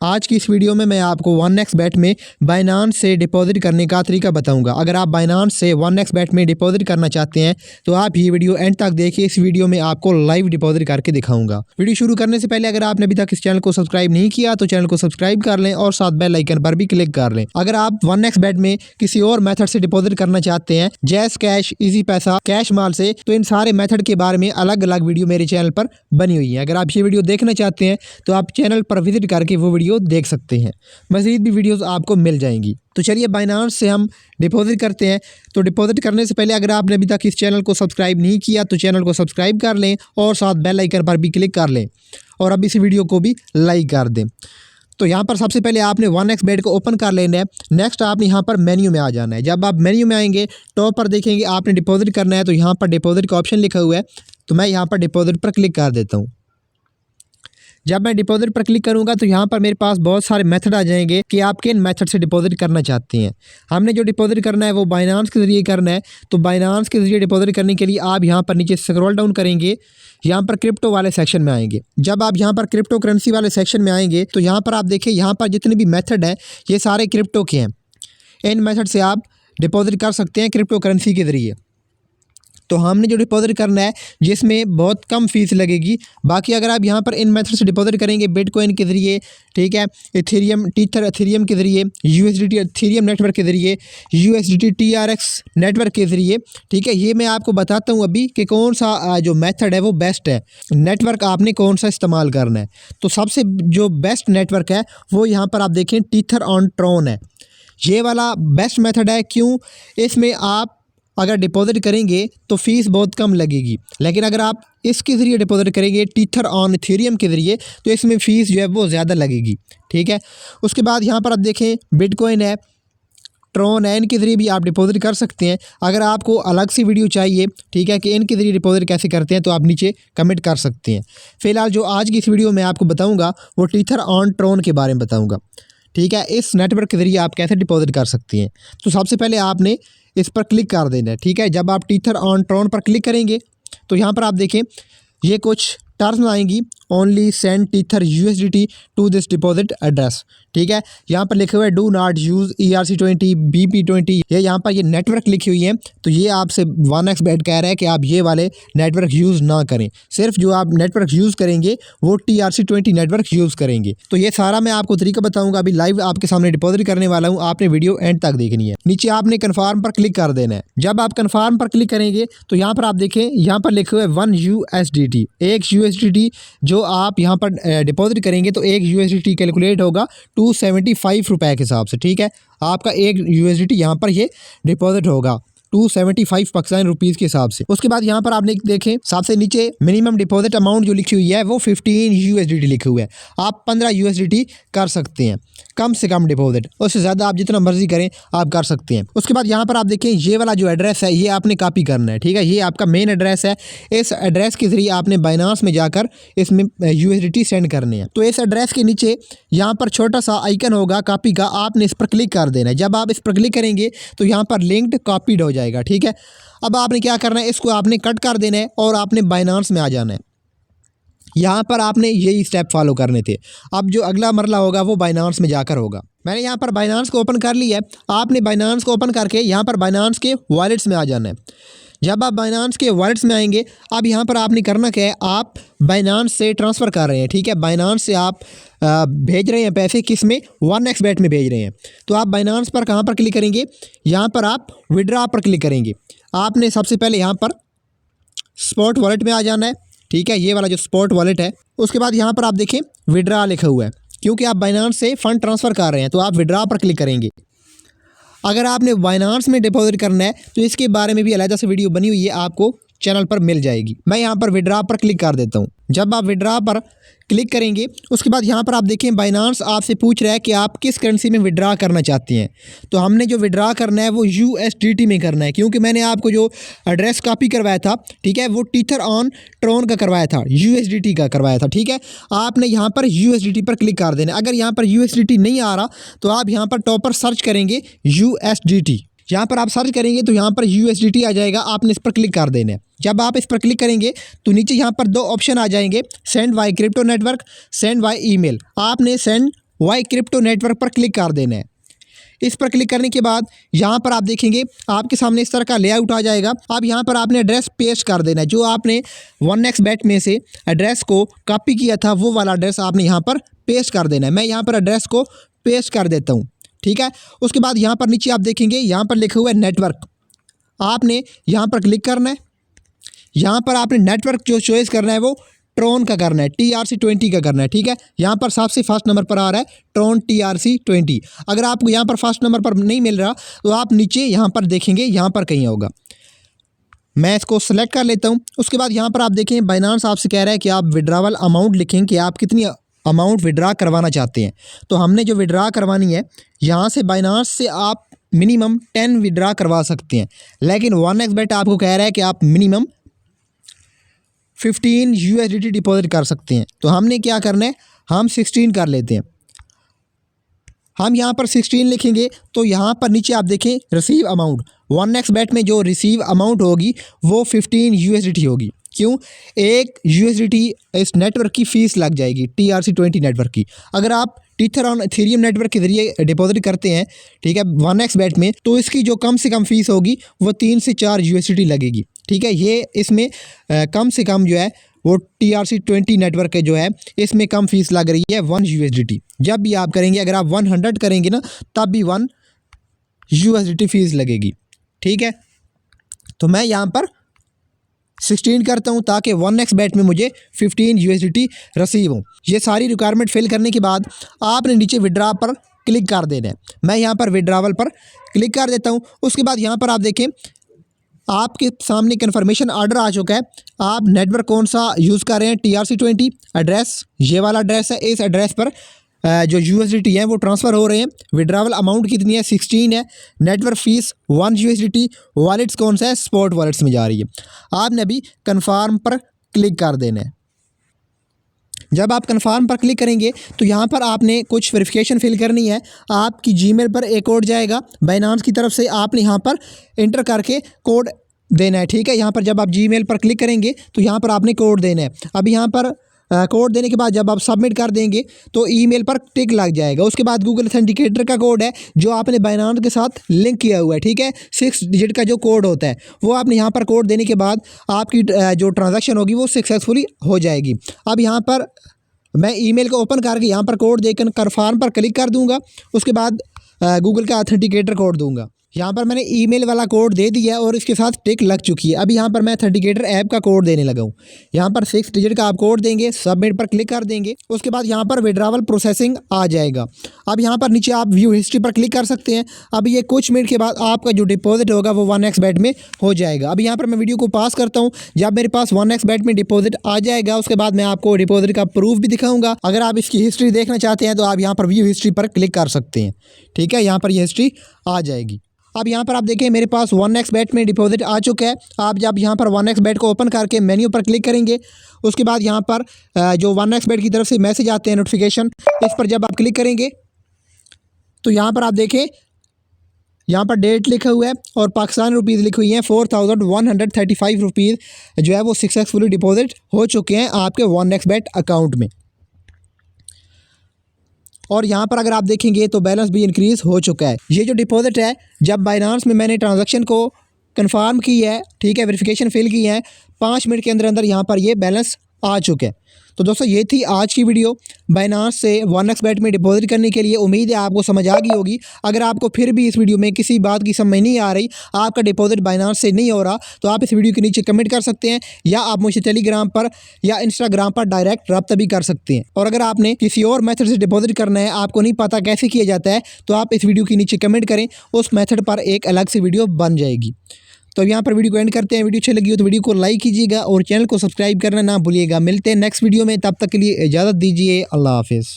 आज की इस वीडियो में मैं आपको 1xBet में बाइनांस से डिपॉजिट करने का तरीका बताऊंगा। अगर आप बाइनांस से 1xBet में डिपॉजिट करना चाहते हैं तो आप ये वीडियो एंड तक देखिए। इस वीडियो में आपको लाइव डिपॉजिट करके दिखाऊंगा। वीडियो शुरू करने से पहले अगर आपने अभी तक इस चैनल को सब्सक्राइब नहीं किया तो चैनल को सब्सक्राइब कर लें और साथ बेल आइकन पर भी क्लिक कर लें। अगर आप 1xBet में किसी और मेथड से डिपॉजिट करना चाहते हैं, जैस कैश, इजी पैसा, कैश माल से, तो इन सारे मेथड के बारे में अलग अलग वीडियो मेरे चैनल पर बनी हुई है। अगर आप ये वीडियो देखना चाहते हैं तो आप चैनल पर विजिट करके वो वीडियो देख सकते हैं। मज़ीद भी वीडियोस आपको मिल जाएंगी। तो चलिए बाइनांस से हम डिपॉजिट करते हैं। तो डिपॉजिट करने से पहले अगर आपने अभी तक इस चैनल को सब्सक्राइब नहीं किया तो चैनल को सब्सक्राइब कर लें और साथ बेल आइकन पर भी क्लिक कर लें और अब इस वीडियो को भी लाइक कर दें। तो यहाँ पर सबसे पहले आपने 1xBet को ओपन कर लेना है। नेक्स्ट आपने यहाँ पर मेन्यू में आ जाना है। जब आप मेन्यू में आएंगे टॉप पर देखेंगे आपने डिपॉजिट करना है, तो यहाँ पर डिपॉजिट का ऑप्शन लिखा हुआ है। तो मैं यहाँ पर डिपॉजिट पर क्लिक कर देता हूँ। जब मैं डिपॉजिट पर क्लिक करूंगा तो यहाँ पर मेरे पास बहुत सारे मेथड आ जाएंगे कि आप किन मेथड से डिपॉजिट करना चाहते हैं। हमने जो डिपॉजिट करना है वो बाइनांस के ज़रिए करना है। तो बाइनांस के ज़रिए डिपॉजिट करने के लिए आप यहाँ पर नीचे स्क्रॉल डाउन करेंगे, यहाँ पर क्रिप्टो वाले सेक्शन में आएंगे। जब आप यहाँ पर क्रिप्टो करेंसी वाले सेक्शन में आएंगे तो यहाँ पर आप देखिए, यहाँ पर जितने भी मेथड हैं ये सारे क्रिप्टो के हैं। इन मेथड से आप डिपॉजिट कर सकते हैं क्रिप्टो करेंसी के ज़रिए। तो हमने जो डिपॉजिट करना है जिसमें बहुत कम फीस लगेगी। बाकी अगर आप यहाँ पर इन मेथड से डिपॉजिट करेंगे बिटकॉइन के ज़रिए, ठीक है, इथेरियम, टीथर इथेरियम के ज़रिए, यूएसडीटी इथेरियम नेटवर्क के ज़रिए, यूएसडीटी टीआरएक्स नेटवर्क के ज़रिए, ठीक है, ये मैं आपको बताता हूँ अभी कि कौन सा जो मेथड है वो बेस्ट है। नेटवर्क आपने कौन सा इस्तेमाल करना है। तो सबसे जो बेस्ट नेटवर्क है वो यहाँ पर आप देखें टीथर ऑन ट्रोन है। ये वाला बेस्ट मेथड है। क्यों? इसमें आप अगर डिपॉजिट करेंगे तो फ़ीस बहुत कम लगेगी, लेकिन अगर आप इसके ज़रिए डिपॉजिट करेंगे टीथर ऑन इथेरियम के ज़रिए तो इसमें फ़ीस जो है वो ज़्यादा लगेगी, ठीक है। उसके बाद यहाँ पर आप देखें बिटकॉइन है, ट्रोन है, इनके ज़रिए भी आप डिपॉजिट कर सकते हैं। अगर आपको अलग से वीडियो चाहिए, ठीक है, कि इनके ज़रिए डिपॉजिट कैसे करते हैं तो आप नीचे कमेंट कर सकते हैं। फ़िलहाल जो आज की इस वीडियो में आपको बताऊँगा वो टीथर ऑन ट्रोन के बारे में बताऊँगा, ठीक है। इस नेटवर्क के ज़रिए आप कैसे डिपॉजिट कर सकती हैं। तो सबसे पहले आपने इस पर क्लिक कर देना है, ठीक है। जब आप टीथर ऑन ट्रोन पर क्लिक करेंगे तो यहाँ पर आप देखें ये कुछ टर्म्स आएंगी। Only send Tether USDT to this deposit address, ठीक है। यहाँ पर लिखे हुए do not use ERC20 BP20, ये यहाँ पर ये नेटवर्क लिखी हुई है। तो ये आपसे 1xBet कह रहा है कि आप ये वाले नेटवर्क यूज़ ना करें। सिर्फ जो आप नेटवर्क यूज़ करेंगे वो TRC20 नेटवर्क यूज़ करेंगे। तो ये सारा मैं आपको तरीका बताऊँगा। अभी लाइव आपके सामने डिपॉजिट करने वाला हूँ, आपने वीडियो एंड तक देखनी है। नीचे आपने कन्फर्म पर क्लिक कर देना है। जब आप कन्फर्म पर क्लिक करेंगे तो यहाँ पर आप देखें, यहाँ पर लिखे हुए 1 USDT, 1 USDT जो आप यहाँ पर डिपॉजिट करेंगे तो 1 USDT कैलकुलेट होगा 275 रुपये के हिसाब से, ठीक है। आपका 1 USDT यहाँ पर ये डिपॉजिट होगा 275 पाकिस्तानी रुपीज़ के हिसाब से। उसके बाद यहाँ पर आपने देखें सबसे नीचे मिनिमम डिपॉजिट अमाउंट जो लिखी हुई है वो 15 USDT लिखी हुई है। आप 15 USDT कर सकते हैं, कम से कम डिपॉजिट, उससे ज़्यादा आप जितना मर्जी करें आप कर सकते हैं। उसके बाद यहाँ पर आप देखें ये वाला जो एड्रेस है ये आपने कॉपी करना है, ठीक है। ये आपका मेन एड्रेस है। इस एड्रेस के ज़रिए आपने बाइनांस में जाकर इसमें USDT सेंड करने हैं। तो इस एड्रेस के नीचे यहाँ पर छोटा सा आइकन होगा कॉपी का, आपने इस पर क्लिक कर देना है। जब आप इस पर क्लिक करेंगे तो यहाँ पर लिंक्ड कॉपीड हो जाएगा, ठीक है। अब आपने क्या करना है, इसको आपने कट कर देना है और आपने बाइनांस में आ जाना है। यहाँ पर आपने यही स्टेप फॉलो करने थे। अब जो अगला मरला होगा वो बाइनांस में जाकर होगा। मैंने यहाँ पर बाइनांस को ओपन कर लिया है। आपने बाइनांस को ओपन करके यहाँ पर बाइनांस के वॉलेट्स में आ जाना है। जब आप बाइनांस के वॉलेट्स में आएंगे, अब यहाँ पर आपने करना क्या है, आप बाइनांस से ट्रांसफ़र कर रहे हैं, ठीक है। बाइनांस से आप भेज रहे हैं पैसे, किस में, 1xBet में भेज रहे हैं। तो आप बाइनांस पर कहाँ पर क्लिक करेंगे, यहाँ पर आप विड्रा पर क्लिक करेंगे। आपने सबसे पहले यहाँ पर स्पॉट वॉलेट में आ जाना है, ठीक है, ये वाला जो स्पॉट वॉलेट है। उसके बाद यहाँ पर आप देखें विड्रा लिखा हुआ है, क्योंकि आप बाइनांस से फ़ंड ट्रांसफ़र कर रहे हैं तो आप विड्रा पर क्लिक करेंगे। अगर आपने बाइनांस में डिपॉजिट करना है तो इसके बारे में भी अलग से वीडियो बनी हुई है, आपको चैनल पर मिल जाएगी। मैं यहाँ पर विड्रा पर क्लिक कर देता हूँ। जब आप विड्रा पर क्लिक करेंगे उसके बाद यहाँ पर आप देखें बाइनांस आपसे पूछ रहा है कि आप किस करेंसी में विड्रा करना चाहते हैं। तो हमने जो विड्रा करना है वो USDT में करना है, क्योंकि मैंने आपको जो एड्रेस कॉपी करवाया था, ठीक है, वो टीथर ऑन ट्रोन का करवाया था, USDT का करवाया था, ठीक है। आपने यहाँ पर USDT पर क्लिक कर देना। अगर यहाँ पर USDT नहीं आ रहा तो आप यहाँ पर टॉप पर सर्च करेंगे USDT। यहाँ पर आप सर्च करेंगे तो यहाँ पर USDT आ जाएगा, आपने इस पर क्लिक कर देना है। जब आप इस पर क्लिक करेंगे तो नीचे यहाँ पर 2 ऑप्शन आ जाएंगे, send via crypto network, send via email. आपने सेंड वाई क्रिप्टो नेटवर्क पर क्लिक कर देना है। इस पर क्लिक करने के बाद यहाँ पर आप देखेंगे आपके सामने इस तरह का लेआउट आ जाएगा। अब यहाँ पर आपने एड्रेस पेस्ट कर देना है। जो आपने 1xBet में से एड्रेस को कॉपी किया था वो वाला एड्रेस आपने यहाँ पर पेस्ट कर देना है। मैं यहाँ पर एड्रेस को पेस्ट कर देता हूँ, ठीक है। उसके बाद यहाँ पर नीचे आप देखेंगे यहाँ पर लिखा हुआ है नेटवर्क, आपने यहाँ पर क्लिक करना है। यहाँ पर आपने नेटवर्क जो चॉइस करना है वो ट्रॉन का करना है, TRC20 का करना है, ठीक है। यहाँ पर सबसे फर्स्ट नंबर पर आ रहा है ट्रॉन TRC20। अगर आपको यहाँ पर फर्स्ट नंबर पर नहीं मिल रहा तो आप नीचे यहाँ पर देखेंगे, यहाँ पर कहीं होगा। मैं इसको सेलेक्ट कर लेता हूँ। उसके बाद यहाँ पर आप देखें बाइनांस आपसे कह रहा है कि आप विड्रावल अमाउंट लिखें कि आप कितनी अमाउंट विड्रा करवाना चाहते हैं। तो हमने जो विड्रा करवानी है यहाँ से बाइनांस से आप मिनिमम 10 विड्रा करवा सकते हैं, लेकिन 1xBet आपको कह रहा है कि आप मिनिमम 15 USDT डिपॉजिट कर सकते हैं। तो हमने क्या करना है, हम 16 कर लेते हैं। हम यहाँ पर 16 लिखेंगे तो यहाँ पर नीचे आप देखें रिसीव अमाउंट, 1xBet में जो रिसीव अमाउंट होगी वो 15 USDT होगी। क्यों? 1 USDT इस नेटवर्क की फ़ीस लग जाएगी, TRC20 नेटवर्क की। अगर आप टीथर ऑन इथेरियम नेटवर्क के ज़रिए डिपॉजिट करते हैं, ठीक है, 1xBet में, तो इसकी जो कम से कम फ़ीस होगी वो 3 से 4 USDT लगेगी, ठीक है। ये इसमें कम से कम जो है वो TRC20 नेटवर्क के जो है इसमें कम फीस लग रही है 1 USDT। जब भी आप करेंगे, अगर आप 100 करेंगे ना तब भी 1 USDT फीस लगेगी, ठीक है। तो मैं यहाँ पर 16 करता हूँ ताकि 1xBet में मुझे 15 USDT रिसीव हो। ये सारी रिक्वायरमेंट फिल करने के बाद आपने नीचे विड्रा पर क्लिक कर देना है। मैं यहाँ पर विड्रावल पर क्लिक कर देता हूँ। उसके बाद यहाँ पर आप देखें आपके सामने कन्फर्मेशन ऑर्डर आ चुका है। आप नेटवर्क कौन सा यूज़ कर रहे हैं, TRC20। एड्रेस ये वाला एड्रेस है, इस एड्रेस पर जो USDT हैं वो ट्रांसफ़र हो रहे हैं। विड्रावल अमाउंट कितनी है, 16 है। Network fees 1 USDT। वॉलेट्स कौन सा है, स्पॉट वॉलेट्स में जा रही है। आपने अभी कन्फर्म पर क्लिक कर देना है। जब आप कन्फर्म पर क्लिक करेंगे तो यहाँ पर आपने कुछ वेरिफिकेशन फिल करनी है। आपकी जीमेल पर एक कोड जाएगा बाइनांस की तरफ से, आपने यहाँ पर इंटर करके कोड देना है, ठीक है। यहाँ पर जब आप जीमेल पर क्लिक करेंगे तो यहाँ पर आपने कोड देना है। अब यहाँ पर कोड देने के बाद जब आप सबमिट कर देंगे तो ईमेल पर टिक लग जाएगा। उसके बाद गूगल ऑथेंटिकेटर का कोड है जो आपने बाइनांस के साथ लिंक किया हुआ है, ठीक है। 6 डिजिट का जो कोड होता है वो आपने यहाँ पर कोड देने के बाद आपकी जो ट्रांजैक्शन होगी वो सक्सेसफुली हो जाएगी। अब यहाँ पर मैं ईमेल को ओपन करके यहाँ पर कोड देकर कन्फर्म पर क्लिक कर दूँगा। उसके बाद गूगल का ऑथेंटिकेटर कोड दूँगा। यहाँ पर मैंने ईमेल वाला कोड दे दिया और इसके साथ टिक लग चुकी है। अभी यहाँ पर मैं ऑथेंटिकेटर ऐप का कोड देने लगा हूँ। यहाँ पर 6 डिजिट का आप कोड देंगे, सबमिट पर क्लिक कर देंगे। उसके बाद यहाँ पर विड्रावल प्रोसेसिंग आ जाएगा। अब यहाँ पर नीचे आप व्यू हिस्ट्री पर क्लिक कर सकते हैं। अब ये कुछ मिनट के बाद आपका जो डिपॉजिट होगा वो 1xBet में हो जाएगा। अब यहाँ पर मैं वीडियो को पास करता हूँ। जब मेरे पास 1xBet में डिपॉजिट आ जाएगा उसके बाद मैं आपको डिपॉजिट का प्रूफ भी दिखाऊंगा। अगर आप इसकी हिस्ट्री देखना चाहते हैं तो आप यहाँ पर व्यू हिस्ट्री पर क्लिक कर सकते हैं, ठीक है। यहाँ पर ये हिस्ट्री आ जाएगी। अब यहाँ पर आप देखें मेरे पास 1xBet में डिपॉजिट आ चुका है। आप जब यहाँ पर 1xBet को ओपन करके मेन्यू पर क्लिक करेंगे उसके बाद यहाँ पर जो 1xBet की तरफ से मैसेज आते हैं नोटिफिकेशन, इस पर जब आप क्लिक करेंगे तो यहाँ पर आप देखें यहाँ पर डेट लिखा हुआ है और पाकिस्तान रुपीज़ लिखी हुई हैं। 4135 रुपीज़ जो है वो सक्सेसफुली डिपॉजिट हो चुके हैं आपके 1xBet अकाउंट में। और यहाँ पर अगर आप देखेंगे तो बैलेंस भी इंक्रीज़ हो चुका है। ये जो डिपॉजिट है जब बाइनांस में मैंने ट्रांजैक्शन को कंफर्म की है, ठीक है, वेरिफिकेशन फिल की है, 5 मिनट के अंदर अंदर यहाँ पर ये बैलेंस आ चुका है। तो दोस्तों ये थी आज की वीडियो बाइनांस से 1xBet में डिपॉजिट करने के लिए। उम्मीद है आपको समझ आ गई होगी। अगर आपको फिर भी इस वीडियो में किसी बात की समझ नहीं आ रही, आपका डिपॉजिट बाइनांस से नहीं हो रहा, तो आप इस वीडियो के नीचे कमेंट कर सकते हैं या आप मुझे टेलीग्राम पर या इंस्टाग्राम पर डायरेक्ट रब्ता भी कर सकते हैं। और अगर आपने किसी और मेथड से डिपॉजिट करना है, आपको नहीं पता कैसे किया जाता है, तो आप इस वीडियो के नीचे कमेंट करें, उस मेथड पर एक अलग से वीडियो बन जाएगी। तो यहाँ पर वीडियो को एंड करते हैं। वीडियो अच्छी लगी हो तो वीडियो को लाइक कीजिएगा और चैनल को सब्सक्राइब करना ना भूलिएगा। मिलते हैं नेक्स्ट वीडियो में, तब तक के लिए इजाज़त दीजिए। अल्लाह हाफिज़।